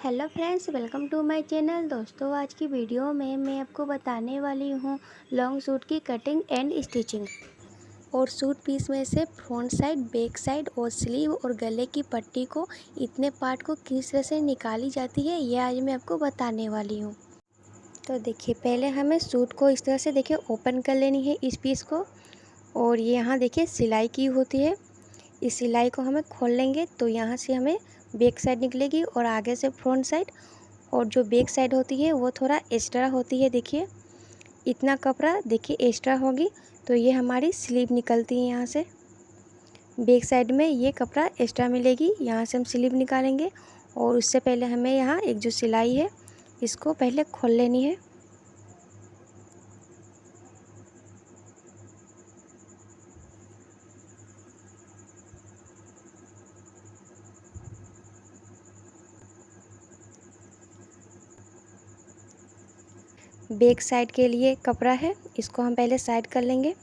Hello friends, welcome to my channel. दोस्तों, आज की वीडियो में मैं आपको बताने वाली हूँ लॉन्ग सूट की कटिंग एंड स्टिचिंग और सूट पीस में से फ्रंट साइड, बैक साइड और स्लीव और गले की पट्टी को इतने पार्ट को किस तरह से निकाली जाती है, यह आज मैं आपको बताने वाली हूँ। तो देखिए, पहले हमें सूट को इस तरह से देखिए ओपन कर लेनी है इस पीस को। और ये यहाँ देखिए सिलाई की होती है, इस सिलाई को हमें खोल लेंगे तो यहाँ से हमें बैक साइड निकलेगी और आगे से फ्रंट साइड। और जो बैक साइड होती है वो थोड़ा एक्स्ट्रा होती है। देखिए इतना कपड़ा देखिए एक्स्ट्रा होगी तो ये हमारी स्लीव निकलती है। यहाँ से बैक साइड में ये कपड़ा एक्स्ट्रा मिलेगी, यहाँ से हम स्लीव निकालेंगे। और उससे पहले हमें यहाँ एक जो सिलाई है इसको पहले खोल लेनी है। बैक साइड के लिए कपड़ा है, इसको हम पहले साइड कर लेंगे।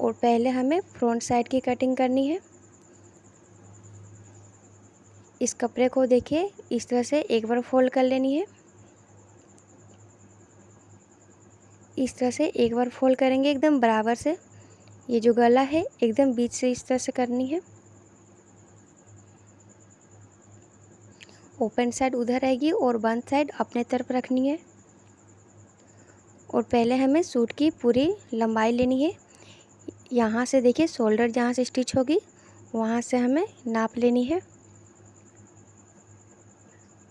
और पहले हमें फ्रंट साइड की कटिंग करनी है। इस कपड़े को देखिए इस तरह से एक बार फोल्ड कर लेनी है। इस तरह से एक बार फोल्ड करेंगे एकदम बराबर से। ये जो गला है एकदम बीच से इस तरह से करनी है। ओपन साइड उधर रहेगी और बंद साइड अपने तरफ रखनी है। और पहले हमें सूट की पूरी लंबाई लेनी है। यहाँ से देखिए शोल्डर जहाँ से स्टिच होगी वहाँ से हमें नाप लेनी है।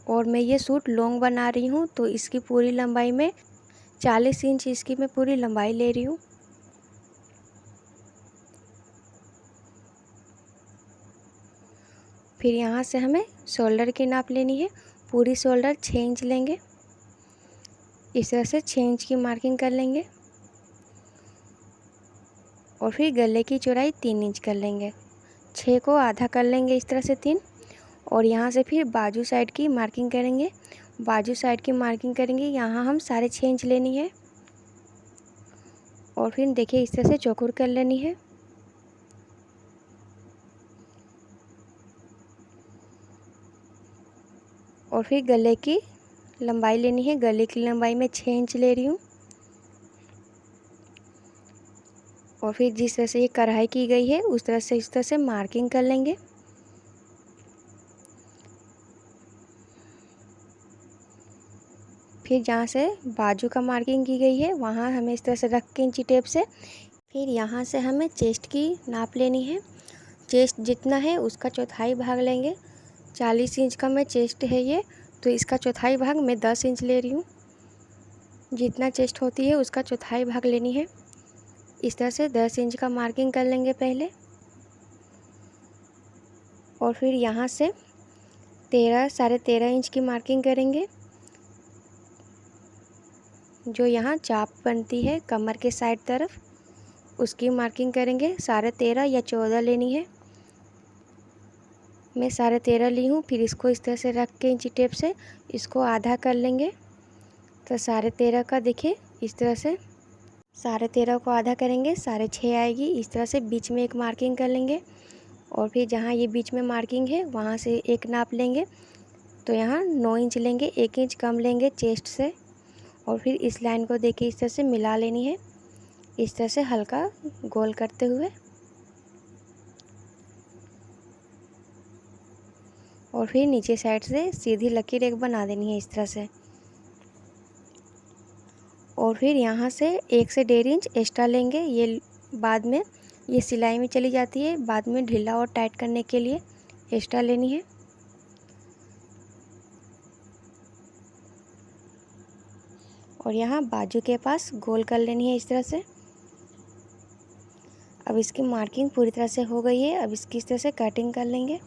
और मैं ये सूट लॉन्ग बना रही हूँ तो इसकी पूरी लंबाई में 40 इंच इसकी मैं पूरी लंबाई ले रही हूँ। फिर यहाँ से हमें शोल्डर की नाप लेनी है। पूरी शोल्डर 6 इंच लेंगे। इस तरह से 6 इंच की मार्किंग कर लेंगे। और फिर गले की चौड़ाई 3 इंच कर लेंगे। 6 को आधा कर लेंगे इस तरह से 3। और यहाँ से फिर बाजू साइड की मार्किंग करेंगे। बाजू साइड की मार्किंग करेंगे, यहाँ हम 6.5 इंच लेनी है। और फिर देखिए इस तरह से चौकोर कर लेनी है। और फिर गले की लंबाई लेनी है। गले की लंबाई में 6 इंच ले रही हूँ। और फिर जिस तरह से ये कढ़ाई की गई है उस तरह से इस तरह से मार्किंग कर लेंगे। फिर जहाँ से बाजू का मार्किंग की गई है वहाँ हमें इस तरह से रख के इंची टेप से फिर यहाँ से हमें चेस्ट की नाप लेनी है। चेस्ट जितना है उसका चौथाई भाग लेंगे। 40 इंच का मैं चेस्ट है ये, तो इसका चौथाई भाग मैं 10 इंच ले रही हूँ। जितना चेस्ट होती है उसका चौथाई भाग लेनी है। इस तरह से 10 इंच का मार्किंग कर लेंगे पहले। और फिर यहाँ से 13-13.5 इंच की मार्किंग करेंगे। जो यहाँ चाप बनती है कमर के साइड तरफ उसकी मार्किंग करेंगे। 13.5 या 14 लेनी है। मैं 13.5 ली हूँ। फिर इसको इस तरह से रख के इंची टेप से इसको आधा कर लेंगे। तो 13.5 का देखिए इस तरह से 13.5 को आधा करेंगे, 6.5 आएगी। इस तरह से बीच में एक मार्किंग कर लेंगे। और फिर जहाँ ये बीच में मार्किंग है वहाँ से एक नाप लेंगे। तो यहाँ 9 इंच लेंगे, 1 इंच कम लेंगे चेस्ट से। और फिर इस लाइन को देखिए इस तरह से मिला लेनी है, इस तरह से हल्का गोल करते हुए। और फिर नीचे साइड से सीधी लकीर एक बना देनी है इस तरह से। और फिर यहाँ से 1 से 1.5 इंच एक्स्ट्रा लेंगे। ये बाद में ये सिलाई में चली जाती है, बाद में ढीला और टाइट करने के लिए एक्स्ट्रा लेनी है। और यहाँ बाजू के पास गोल कर लेनी है इस तरह से। अब इसकी मार्किंग पूरी तरह से हो गई है। अब इसकी इस तरह से कटिंग कर लेंगे।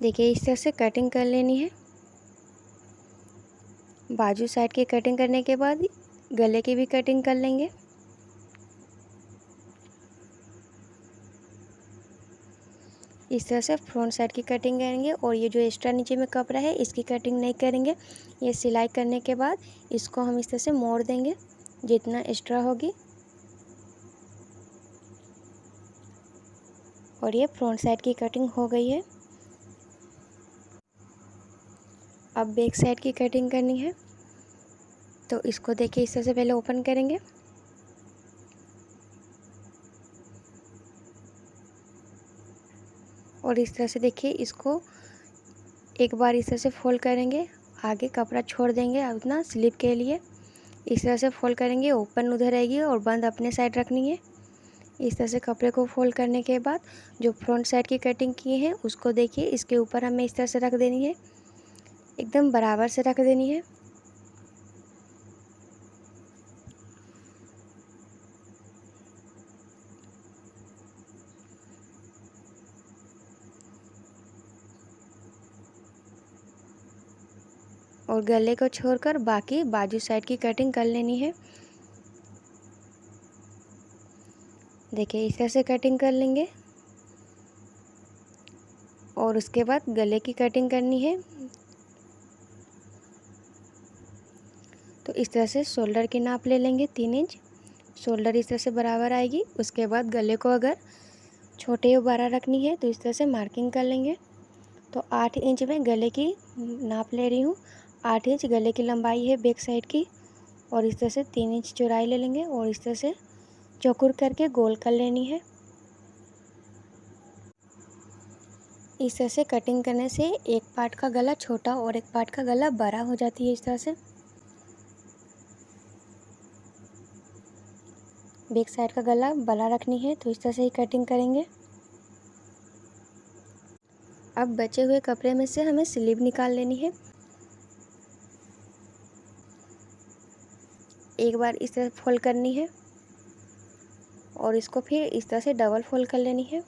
देखिए इस तरह से कटिंग कर लेनी है। बाजू साइड की कटिंग करने के बाद गले की भी कटिंग कर लेंगे। इस तरह से फ्रंट साइड की कटिंग करेंगे। और ये जो एक्स्ट्रा नीचे में कपड़ा है इसकी कटिंग नहीं करेंगे। ये सिलाई करने के बाद इसको हम इस तरह से मोड़ देंगे जितना एक्स्ट्रा होगी। और ये फ्रंट साइड की कटिंग हो गई है। अब बैक साइड की कटिंग करनी है, तो इसको देखिए इस तरह से पहले ओपन करेंगे और इस तरह से देखिए इसको एक बार इस तरह से फोल्ड करेंगे, आगे कपड़ा छोड़ देंगे अपना स्लीव के लिए। इस तरह से फोल्ड करेंगे, ओपन उधर रहेगी और बंद अपने साइड रखनी है। इस तरह से कपड़े को फोल्ड करने के बाद जो फ्रंट साइड की कटिंग की है उसको देखिए इसके ऊपर हमें इस तरह से रख देनी है, एकदम बराबर से रख देनी है। और गले को छोड़कर बाकी बाजू साइड की कटिंग कर लेनी है। देखिए इस तरह से कटिंग कर लेंगे और उसके बाद गले की कटिंग करनी है। तो इस तरह से शोल्डर की नाप ले लेंगे 3 इंच। शोल्डर इस तरह से बराबर आएगी। उसके बाद गले को अगर छोटे या बड़ा रखनी है तो इस तरह से मार्किंग कर लेंगे। तो 8 इंच में गले की नाप ले रही हूँ। 8 इंच गले की लंबाई है बैक साइड की और इस तरह से 3 इंच चौड़ाई ले लेंगे और इस तरह से चौकोर करके गोल कर लेनी है। इस तरह से कटिंग करने से एक पार्ट का गला छोटा और एक पार्ट का गला बड़ा हो जाती है। इस तरह से बैक साइड का गला बड़ा रखनी है तो इस तरह से ही कटिंग करेंगे। अब बचे हुए कपड़े में से हमें स्लीव निकाल लेनी है। एक बार इस तरह फोल्ड करनी है और इसको फिर इस तरह से डबल फोल्ड कर लेनी है।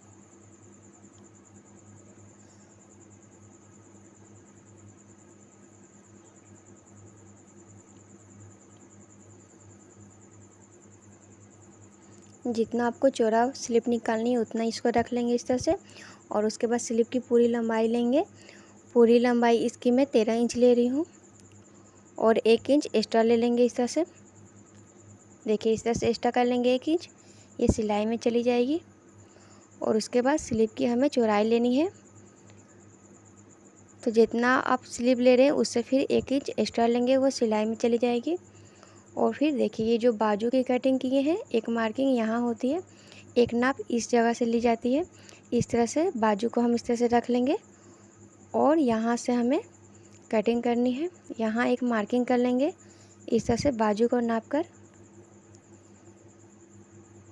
जितना आपको चौड़ा स्लीव निकालनी है उतना इसको रख लेंगे इस तरह से और उसके बाद स्लीव की पूरी लंबाई लेंगे। पूरी लंबाई इसकी मैं 13 इंच ले रही हूँ और 1 इंच एक्स्ट्रा ले लेंगे इस तरह से। देखिए इस तरह से एक्स्ट्रा कर लेंगे 1 इंच, ये सिलाई में चली जाएगी। और उसके बाद स्लीव की हमें चौड़ाई लेनी है। तो जितना आप स्लीव ले रहे हैं उससे फिर 1 इंच एक्स्ट्रा लेंगे, वो सिलाई में चली जाएगी। और फिर देखिए ये जो बाजू की कटिंग की है, एक मार्किंग यहाँ होती है, एक नाप इस जगह से ली जाती है। इस तरह से बाजू को हम इस तरह से रख लेंगे और यहाँ से हमें कटिंग करनी है। यहाँ एक मार्किंग कर लेंगे इस तरह से बाजू को नाप कर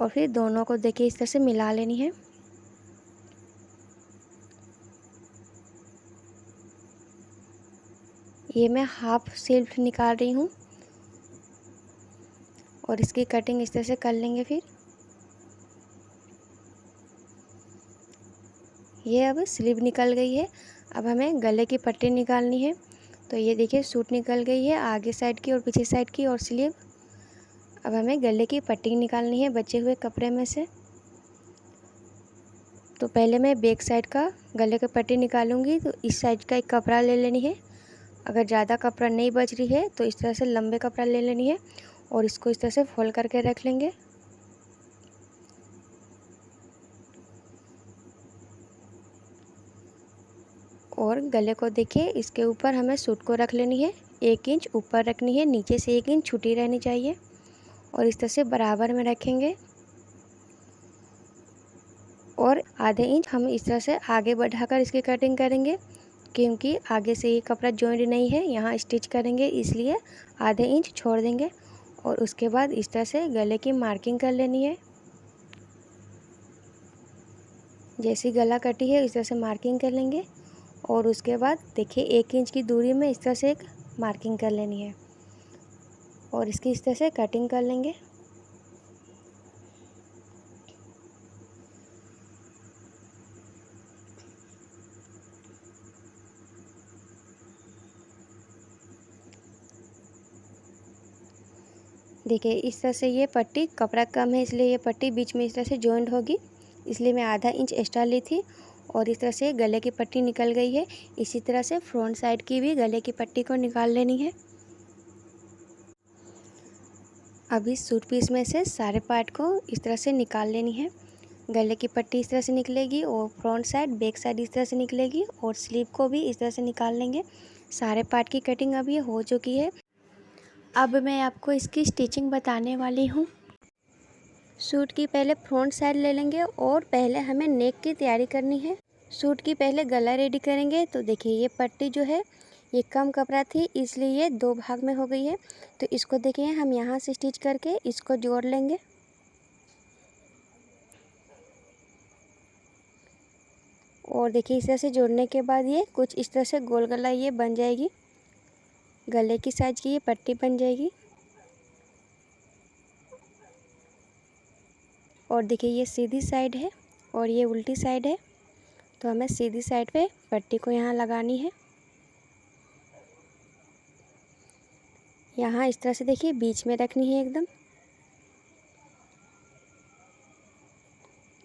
और फिर दोनों को देखिए इस तरह से मिला लेनी है। ये मैं हाफ स्लीव निकाल रही हूँ और इसकी कटिंग इस तरह से कर लेंगे। फिर ये अब स्लीव निकल गई है। अब हमें गले की पट्टी निकालनी है। तो ये देखिए सूट निकल गई है आगे साइड की और पीछे साइड की और स्लीव। अब हमें गले की पट्टी निकालनी है बचे हुए कपड़े में से। तो पहले मैं बैक साइड का गले की पट्टी निकालूंगी। तो इस साइड का एक कपड़ा ले लेनी है। अगर ज़्यादा कपड़ा नहीं बच रही है तो इस तरह से लंबे कपड़ा ले लेनी है और इसको इस तरह से फोल्ड करके रख लेंगे। और गले को देखिए इसके ऊपर हमें सूट को रख लेनी है। 1 इंच ऊपर रखनी है, नीचे से 1 इंच छुटी रहनी चाहिए और इस तरह से बराबर में रखेंगे। और आधे इंच हम इस तरह से आगे बढ़ाकर इसकी कटिंग करेंगे, क्योंकि आगे से ये कपड़ा जॉइंट नहीं है, यहाँ स्टिच करेंगे इसलिए आधे इंच छोड़ देंगे। और उसके बाद इस तरह से गले की मार्किंग कर लेनी है। जैसी गला कटी है इस तरह से मार्किंग कर लेंगे और उसके बाद देखिए 1 इंच की दूरी में इस तरह से एक मार्किंग कर लेनी है और इसकी इस तरह से कटिंग कर लेंगे। देखिए इस तरह से ये पट्टी, कपड़ा कम है इसलिए ये पट्टी बीच में इस तरह से जॉइंट होगी, इसलिए मैं आधा इंच एक्स्ट्रा ली थी और इस तरह से गले की पट्टी निकल गई है। इसी तरह से फ्रंट साइड की भी गले की पट्टी को निकाल लेनी है। अब इस सूट पीस में से सारे पार्ट को इस तरह से निकाल लेनी है। गले की पट्टी इस तरह से निकलेगी और फ्रंट साइड बैक साइड इस तरह से निकलेगी और स्लीव को भी इस तरह से निकाल लेंगे। सारे पार्ट की कटिंग अब ये हो चुकी है। अब मैं आपको इसकी स्टिचिंग बताने वाली हूँ। सूट की पहले फ्रंट साइड ले लेंगे और पहले हमें नेक की तैयारी करनी है। सूट की पहले गला रेडी करेंगे। तो देखिए ये पट्टी जो है ये कम कपड़ा थी, इसलिए ये 2 भाग में हो गई है। तो इसको देखिए हम यहाँ से स्टिच करके इसको जोड़ लेंगे। और देखिए इस तरह से जोड़ने के बाद ये कुछ इस तरह से गोल गला ये बन जाएगी। गले की साइज की ये पट्टी बन जाएगी। और देखिए ये सीधी साइड है और ये उल्टी साइड है। तो हमें सीधी साइड पे पट्टी को यहाँ लगानी है। यहाँ इस तरह से देखिए बीच में रखनी है एकदम।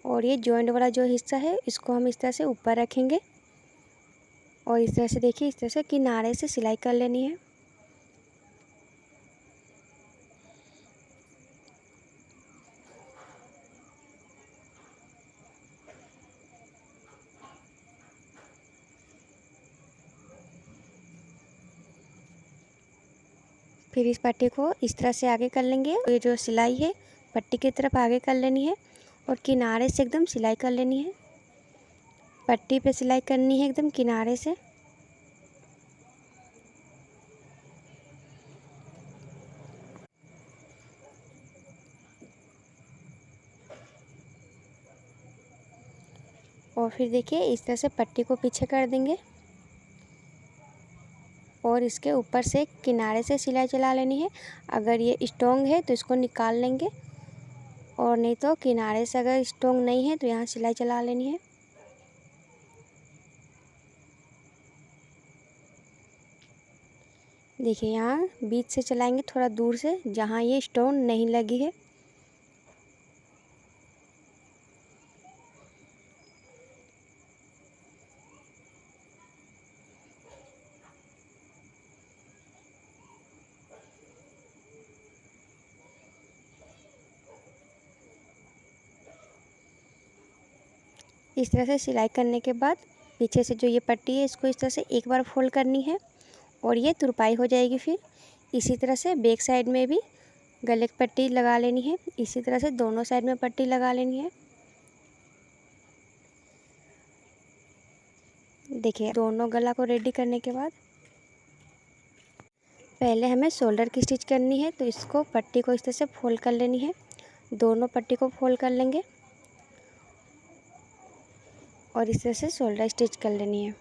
और ये जॉइंट वाला जो हिस्सा है इसको हम इस तरह से ऊपर रखेंगे और इस तरह से देखिए इस तरह से किनारे से सिलाई कर लेनी है। फिर इस पट्टी को इस तरह से आगे कर लेंगे। ये जो सिलाई है पट्टी की तरफ आगे कर लेनी है और किनारे से एकदम सिलाई कर लेनी है। पट्टी पे सिलाई करनी है एकदम किनारे से। और फिर देखिए इस तरह से पट्टी को पीछे कर देंगे और इसके ऊपर से किनारे से सिलाई चला लेनी है। अगर ये स्ट्रॉन्ग है तो इसको निकाल लेंगे और नहीं तो किनारे से अगर स्ट्रॉन्ग नहीं है तो यहाँ सिलाई चला लेनी है। देखिए यहाँ बीच से चलाएंगे थोड़ा दूर से जहाँ ये स्टोन नहीं लगी है। इस तरह से सिलाई करने के बाद पीछे से जो ये पट्टी है इसको इस तरह से एक बार फोल्ड करनी है और ये तुरपाई हो जाएगी। फिर इसी तरह से बैक साइड में भी गले की पट्टी लगा लेनी है। इसी तरह से दोनों साइड में पट्टी लगा लेनी है। देखिए दोनों गला को रेडी करने के बाद पहले हमें शोल्डर की स्टिच करनी है। तो इसको पट्टी को इस तरह से फोल्ड कर लेनी है। दोनों पट्टी को फोल्ड कर लेंगे और इस तरह से शोल्डर स्टिच कर लेनी है।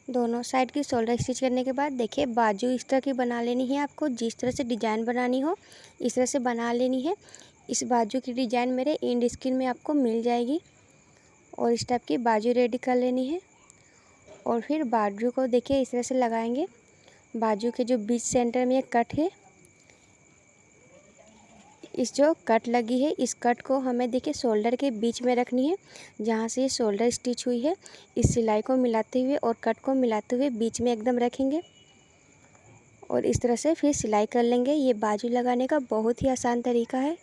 दोनों साइड की शोल्डर स्टिच करने के बाद देखिए बाजू इस तरह की बना लेनी है। आपको जिस तरह से डिजाइन बनानी हो इस तरह से बना लेनी है। इस बाजू की डिजाइन मेरे एंड स्क्रीन में आपको मिल जाएगी और इस टाइप की बाजू रेडी कर लेनी है। और फिर बाजू को देखिए इस तरह से लगाएंगे। बाजू के जो बीच सेंटर में एक कट है, इस जो कट लगी है इस कट को हमें देखिए शोल्डर के बीच में रखनी है। जहाँ से ये शोल्डर स्टिच हुई है इस सिलाई को मिलाते हुए और कट को मिलाते हुए बीच में एकदम रखेंगे और इस तरह से फिर सिलाई कर लेंगे। ये बाजू लगाने का बहुत ही आसान तरीका है।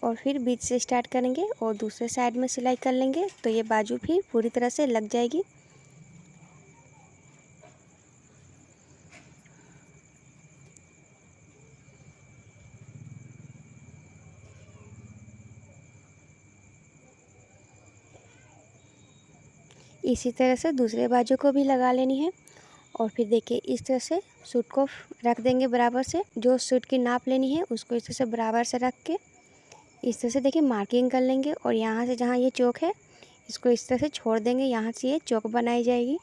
और फिर बीच से स्टार्ट करेंगे और दूसरे साइड में सिलाई कर लेंगे तो ये बाजू भी पूरी तरह से लग जाएगी। इसी तरह से दूसरे बाजू को भी लगा लेनी है। और फिर देखिए इस तरह से सूट को रख देंगे बराबर से। जो सूट की नाप लेनी है उसको इस तरह से बराबर से रख के इस तरह से देखिए मार्किंग कर लेंगे और यहाँ से जहाँ ये चौक है इसको इस तरह से छोड़ देंगे। यहाँ से ये चौक बनाई जाएगी,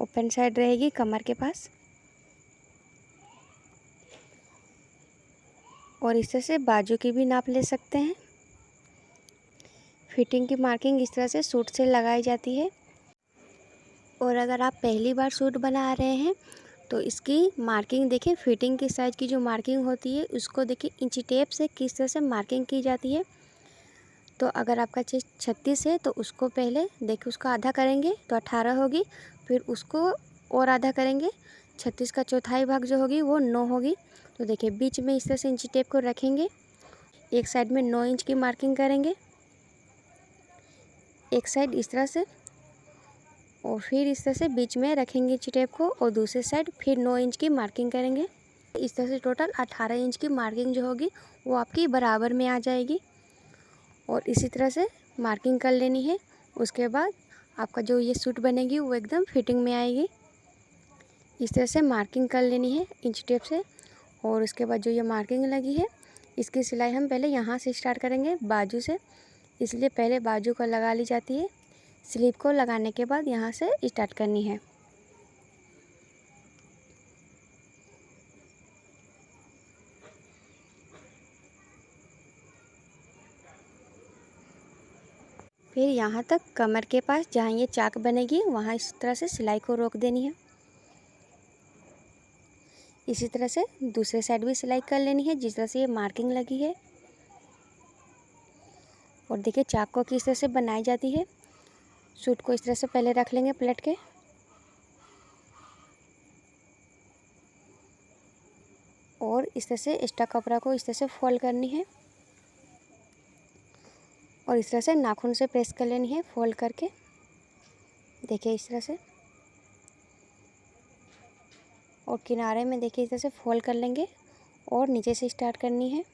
ओपन साइड रहेगी कमर के पास। और इस तरह से बाजू की भी नाप ले सकते हैं। फिटिंग की मार्किंग इस तरह से सूट से लगाई जाती है। और अगर आप पहली बार सूट बना रहे हैं तो इसकी मार्किंग देखिए, फिटिंग की साइज़ की जो मार्किंग होती है उसको देखिए इंची टेप से किस तरह से मार्किंग की जाती है। तो अगर आपका चेस्ट 36 है तो उसको पहले देखिए उसका आधा करेंगे तो 18 होगी, फिर उसको और आधा करेंगे, 36 का चौथाई भाग जो होगी वो 9 होगी। तो देखिए बीच में इस तरह से इंची टेप को रखेंगे, एक साइड में 9 इंच की मार्किंग करेंगे, एक साइड इस तरह से, और फिर इस तरह से बीच में रखेंगे इंची टेप को और दूसरे साइड फिर 9 इंच की मार्किंग करेंगे। इस तरह से टोटल 18 इंच की मार्किंग जो होगी वो आपकी बराबर में आ जाएगी। और इसी तरह से मार्किंग कर लेनी है। उसके बाद आपका जो ये सूट बनेगी वो एकदम फिटिंग में आएगी। इस तरह से मार्किंग कर लेनी है इंच टेप से। और उसके बाद जो ये मार्किंग लगी है इसकी सिलाई हम पहले यहाँ से स्टार्ट करेंगे, बाजू से, इसलिए पहले बाजू को लगा ली जाती है। स्लीव को लगाने के बाद यहाँ से स्टार्ट करनी है। फिर यहाँ तक कमर के पास जहाँ ये चाक बनेगी वहाँ इस तरह से सिलाई को रोक देनी है। इसी तरह से दूसरे साइड भी सिलाई कर लेनी है जिस तरह से ये मार्किंग लगी है। और देखिए चाक को किस तरह से बनाई जाती है। सूट को इस तरह से पहले रख लेंगे पलट के, और इस तरह से एक्स्ट्रा कपड़ा को इस तरह से फोल्ड करनी है और इस तरह से नाखून से प्रेस कर लेनी है फोल्ड करके। देखिए इस तरह से, और किनारे में देखिए इस तरह से फोल्ड कर लेंगे और नीचे से स्टार्ट करनी है।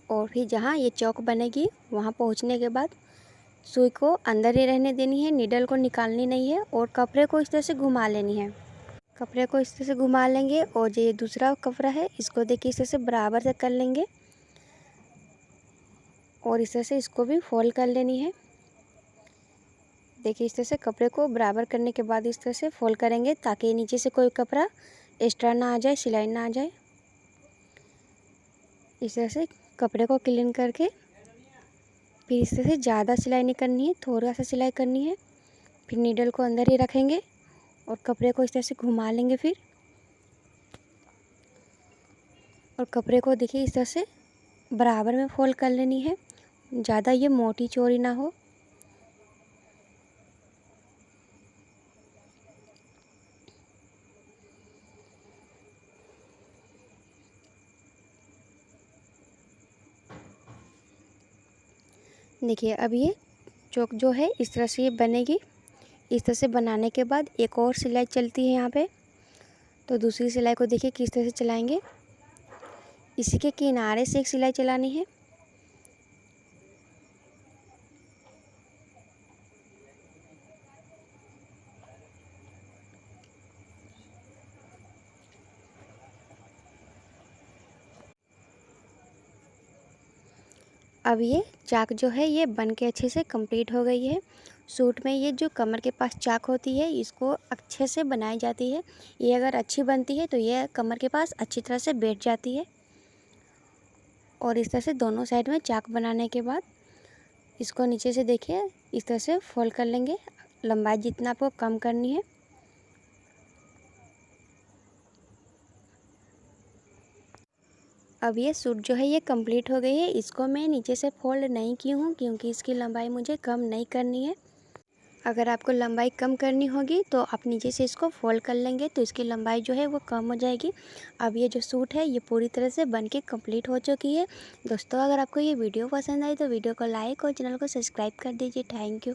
और फिर जहाँ ये चौक बनेगी वहाँ पहुँचने के बाद सुई को अंदर ही रहने देनी है, नीडल को निकालनी नहीं है। और कपड़े को इस तरह से घुमा लेनी है। कपड़े को इस तरह से घुमा लेंगे और जो ये दूसरा कपड़ा है इसको देखिए इस तरह से बराबर से कर लेंगे और इस तरह से इसको भी फोल्ड कर लेनी है। देखिए इस तरह से कपड़े को बराबर करने के बाद इस तरह से फोल्ड करेंगे ताकि नीचे से कोई कपड़ा एक्स्ट्रा ना आ जाए, सिलाई ना आ जाए। इस तरह से कपड़े को क्लीन करके फिर इस तरह से ज़्यादा सिलाई नहीं करनी है, थोड़ा सा सिलाई करनी है। फिर नीडल को अंदर ही रखेंगे और कपड़े को इस तरह से घुमा लेंगे फिर, और कपड़े को देखिए इस तरह से बराबर में फोल्ड कर लेनी है, ज़्यादा ये मोटी चौड़ी ना हो। देखिए अब ये चौक जो है इस तरह से ये बनेगी। इस तरह से बनाने के बाद एक और सिलाई चलती है यहाँ पे, तो दूसरी सिलाई को देखिए किस तरह से चलाएंगे। इसी के किनारे से एक सिलाई चलानी है। अब ये चाक जो है ये बन के अच्छे से कंप्लीट हो गई है। सूट में ये जो कमर के पास चाक होती है इसको अच्छे से बनाई जाती है। ये अगर अच्छी बनती है तो ये कमर के पास अच्छी तरह से बैठ जाती है। और इस तरह से दोनों साइड में चाक बनाने के बाद इसको नीचे से देखिए इस तरह से फोल्ड कर लेंगे, लंबाई जितना आपको कम करनी है। अब ये सूट जो है ये कंप्लीट हो गई है। इसको मैं नीचे से फोल्ड नहीं की हूँ क्योंकि इसकी लंबाई मुझे कम नहीं करनी है। अगर आपको लंबाई कम करनी होगी तो आप नीचे से इसको फोल्ड कर लेंगे तो इसकी लंबाई जो है वो कम हो जाएगी। अब ये जो सूट है ये पूरी तरह से बन के कंप्लीट हो चुकी है। दोस्तों अगर आपको ये वीडियो पसंद आई तो वीडियो को लाइक और चैनल को सब्सक्राइब कर दीजिए। Thank you.